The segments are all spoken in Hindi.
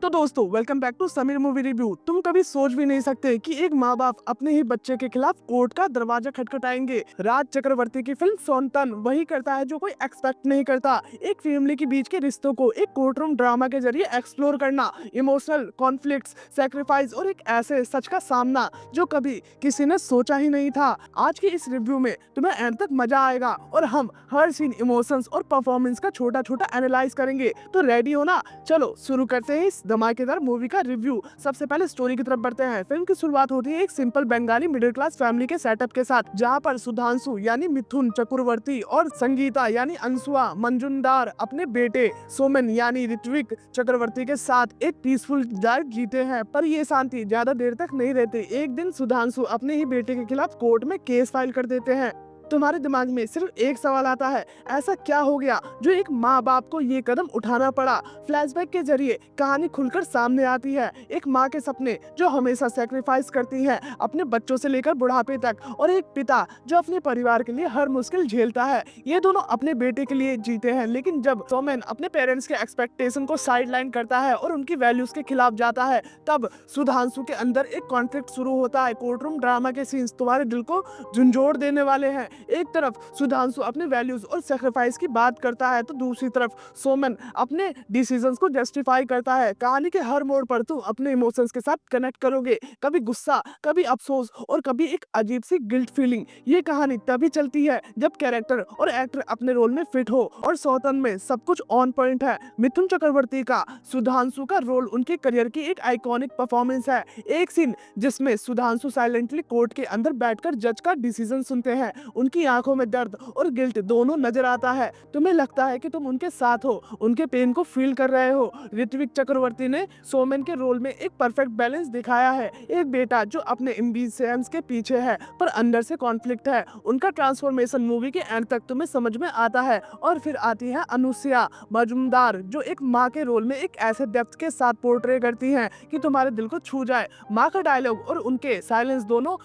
तो दोस्तों welcome back to Sameer movie review. तुम कभी सोच भी नहीं सकते कि एक माँ बाप अपने ही बच्चे के खिलाफ कोर्ट का दरवाजा खटखटाएंगे। राज चक्रवर्ती की फिल्म सौंतन वही करता है जो कोई एक्सपेक्ट नहीं करता। एक फैमिली के बीच के रिश्तों को एक कोर्ट रूम ड्रामा के जरिए एक्सप्लोर करना, इमोशनल कॉन्फ्लिक्ट्स, सैक्रिफाइस और एक ऐसे सच का सामना जो कभी किसी ने सोचा ही नहीं था। आज की इस रिव्यू में तुम्हें एंड तक मजा आएगा और हम हर सीन, इमोशंस और परफॉर्मेंस का छोटा छोटा एनालाइज करेंगे। तो रेडी हो ना? चलो शुरू करते हैं इस धमाकेदार मूवी का रिव्यू। सबसे पहले स्टोरी की तरफ बढ़ते हैं। फिल्म की शुरुआत होती है एक simple Bengali middle class family के सेटअप के साथ, जहां पर सुधांशु यानी मिथुन चक्रवर्ती और संगीता यानी अंशुआ मंजुंदार अपने बेटे सोमन यानी ऋत्विक चक्रवर्ती के साथ एक पीसफुल लाइफ जीते हैं। पर ये शांति ज्यादा देर तक नहीं रहती। एक दिन सुधांशु अपने ही बेटे के खिलाफ कोर्ट में केस फाइल कर देते हैं। तुम्हारे दिमाग में सिर्फ एक सवाल आता है, ऐसा क्या हो गया जो एक माँ बाप को ये कदम उठाना पड़ा? फ्लैशबैक के जरिए कहानी खुलकर सामने आती है। एक माँ के सपने जो हमेशा सैक्रिफाइस करती है अपने बच्चों से लेकर बुढ़ापे तक, और एक पिता जो अपने परिवार के लिए हर मुश्किल झेलता है। ये दोनों अपने बेटे के लिए जीते हैं, लेकिन जब सोमेन अपने पेरेंट्स के एक्सपेक्टेशन को साइडलाइन करता है और उनकी वैल्यूज के खिलाफ जाता है, तब सुधांशु के अंदर एक कॉन्फ्लिक्ट शुरू होता है। कोर्ट रूम ड्रामा के सीन्स तुम्हारे दिल को झंझोड़ देने वाले हैं। एक तरफ सुधांशु अपने वैल्यूज और सैक्रिफाइस की बात करता है, तो दूसरी तरफ सोमन अपने डिसीजंस को जस्टिफाई करता है। कहानी के हर मोड़ पर तुम अपने इमोशंस के साथ कनेक्ट करोगे, कभी गुस्सा, कभी अफसोस और कभी एक अजीब सी गिल्ट फीलिंग। ये कहानी तभी चलती है जब कैरेक्टर और एक्टर अपने रोल में फिट हो, और सौतन में सब कुछ ऑन पॉइंट है। मिथुन चक्रवर्ती का सुधांशु का रोल उनके करियर की एक आइकॉनिक परफॉर्मेंस है। एक सीन जिसमें सुधांशु साइलेंटली कोर्ट के अंदर बैठकर जज का डिसीजन सुनते हैं, उनकी आंखों में दर्द और गिल्ट दोनों नजर आता है। तुम्हें लगता है कि तुम उनके साथ हो, उनके पेन को फील कर रहे हो। ऋत्विक चक्रवर्ती ने सोमेन के रोल में एक परफेक्ट बैलेंस दिखाया है। एक बेटा जो अपने एम्बिशंस के पीछे है पर अंदर से कॉन्फ्लिक्ट है। उनका ट्रांसफॉर्मेशन मूवी के एंड तक तुम्हें समझ में आता है। और फिर आती है अनुसुया मजुमदार, जो एक माँ के रोल में एक ऐसे डेप्थ के साथ पोर्ट्रे करती हैं कि तुम्हारे दिल को छू जाए। माँ का डायलॉग और उनके साइलेंस दोनों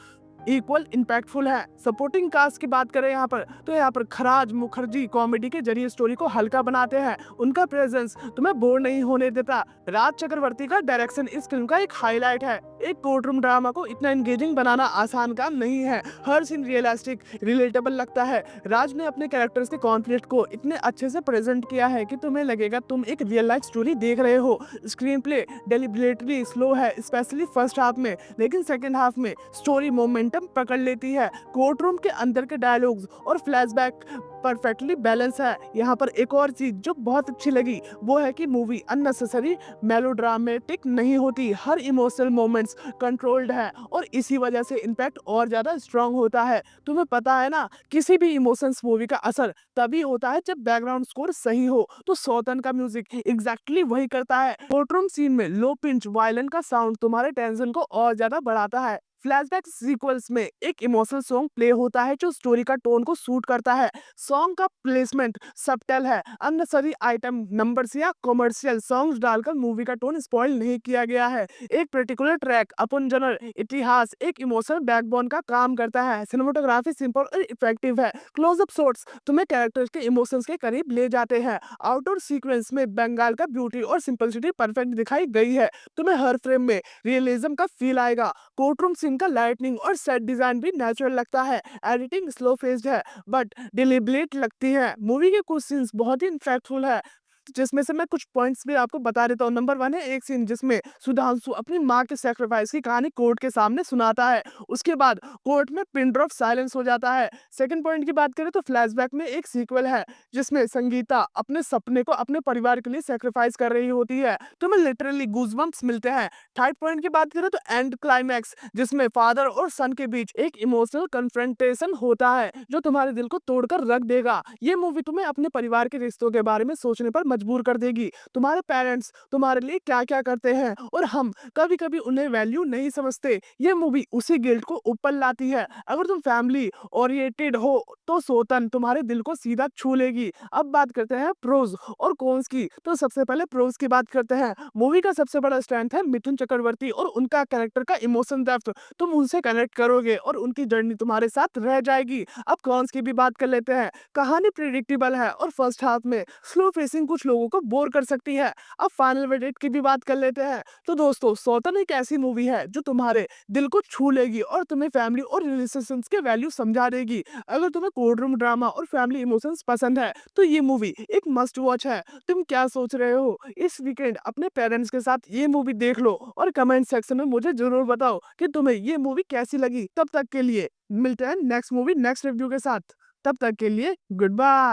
इक्वल इम्पैक्टफुल है। सपोर्टिंग कास्ट की बात करें यहाँ पर, तो यहाँ पर खराज मुखर्जी कॉमेडी के जरिए स्टोरी को हल्का बनाते हैं। उनका प्रेजेंस तुम्हें बोर नहीं होने देता। राज चक्रवर्ती का डायरेक्शन इस फिल्म का एक हाईलाइट है। एक कोर्ट रूम ड्रामा को इतना एंगेजिंग बनाना आसान काम नहीं है। हर सीन रियलिस्टिक, रिलेटेबल लगता है। राज ने अपने कैरेक्टर्स के कॉन्फ्लिक्ट को इतने अच्छे से प्रेजेंट किया है कि तुम्हें लगेगा तुम एक रियल लाइफ स्टोरी देख रहे हो। स्क्रीन प्ले डेलिबरेटली स्लो है, स्पेशली फर्स्ट हाफ में, लेकिन सेकेंड हाफ में स्टोरी मोमेंटम पकड़ लेती है। कोर्ट रूम के अंदर के डायलॉग्स और फ्लैशबैक परफेक्टली बैलेंस है। यहाँ पर एक और चीज जो बहुत अच्छी लगी वो है कि मूवी अननेसेसरी मेलोड्रामेटिक नहीं होती। हर इमोशनल मोमेंट्स कंट्रोल्ड है और इसी वजह से इम्पैक्ट और ज्यादा स्ट्रांग होता है। तुम्हें पता है ना, किसी भी इमोशंस मूवी का असर तभी होता है जब बैकग्राउंड स्कोर सही हो। तो सौतन का म्यूजिक एग्जैक्टली वही करता है। कोर्ट रूम सीन में लो पिंच वायलिन का साउंड तुम्हारे टेंशन को और ज्यादा बढ़ाता है। फ्लैशबैक सीक्वेंस में एक इमोशनल सॉन्ग प्ले होता है जो स्टोरी का टोन को सूट करता है। सॉन्ग का प्लेसमेंट सबटल है, अननेसेसरी आइटम नंबर्स या कमर्शियल सॉन्ग्स डालकर मूवी का टोन स्पॉइल नहीं किया गया है। एक पर्टिकुलर ट्रैक अपन जनर इतिहास एक इमोशनल बैकबोन का काम करता है। सिनेमाटोग्राफी सिंपल और इफेक्टिव है। क्लोजअप शॉट्स तुम्हें कैरेक्टर्स के इमोशंस के करीब ले जाते हैं। आउटडोर सीक्वेंस में बंगाल का ब्यूटी और सिंपलिसिटी परफेक्ट दिखाई गई है। तुम्हें हर फ्रेम में रियलिज्म का फील आएगा। कोर्टरूम सीन का लाइटनिंग और सेट डिजाइन भी नेचुरल लगता है। एडिटिंग स्लो फेस्ड है बट डिलिबरेट लगती है। मूवी के कुछ सीन्स बहुत ही इम्पैक्टफुल है, जिसमें से मैं कुछ पॉइंट्स भी आपको बता देता हूँ। नंबर 1 है एक सीन जिसमें सुधांशु अपनी माँ के सैक्रिफाइस की कहानी कोर्ट के सामने सुनाता है। उसके बाद कोर्ट में पिन ड्रॉप साइलेंस हो जाता है। सेकंड पॉइंट की बात करें तो फ्लैशबैक में एक सीक्वल है जिसमें संगीता अपने सपने को अपने परिवार के लिए सैक्रिफाइस कर रही होती है। तुम्हें लिटरली गूज़बम्प्स मिलते हैं। थर्ड पॉइंट की बात करें तो एंड क्लाइमैक्स, जिसमें फादर और सन के बीच एक इमोशनल कन्फ्रंटेशन होता है जो तुम्हारे दिल को तोड़कर रख देगा। ये मूवी तुम्हें अपने परिवार के रिश्तों के बारे में सोचने पर मजबूर कर देगी। तुम्हारे पेरेंट्स तुम्हारे लिए क्या क्या करते हैं और हम कभी कभी उन्हें वैल्यू नहीं समझते। ये मूवी उसी गिल्ट को ऊपर लाती है। अगर तुम फैमिली ओरिएंटेड हो तो सोतन तुम्हारे दिल को सीधा छू लेगी। अब बात करते हैं प्रोज और कॉन्स की। तो सबसे पहले प्रोज की बात करते हैं। मूवी का सबसे बड़ा स्ट्रेंथ है मिथुन चक्रवर्ती और उनका कैरेक्टर का इमोशन डेप्थ। तुम उनसे कनेक्ट करोगे और उनकी जर्नी तुम्हारे साथ रह जाएगी। अब कॉन्स की भी बात कर लेते हैं। कहानी प्रिडिक्टेबल है और फर्स्ट हाफ में स्लो फेसिंग कुछ कुछ लोगों को बोर कर सकती है। अब फाइनल वर्डिक्ट की भी बात कर लेते हैं। तो दोस्तों, सौतन एक ऐसी मूवी है जो तुम्हारे दिल को छू लेगी और तुम्हें फैमिली और रिलेशंस के वैल्यू समझा देगी। अगर तुम्हें कोर्ट रूम ड्रामा और फैमिली इमोशंस पसंद है तो ये मूवी एक मस्ट वॉच है। तुम क्या सोच रहे हो? इस वीकेंड अपने पेरेंट्स के साथ ये मूवी देख लो और कमेंट सेक्शन में मुझे जरूर बताओ कि तुम्हें ये मूवी कैसी लगी। तब तक के लिए मिलते हैं नेक्स्ट मूवी नेक्स्ट रिव्यू के साथ। तब तक के लिए गुड बाय।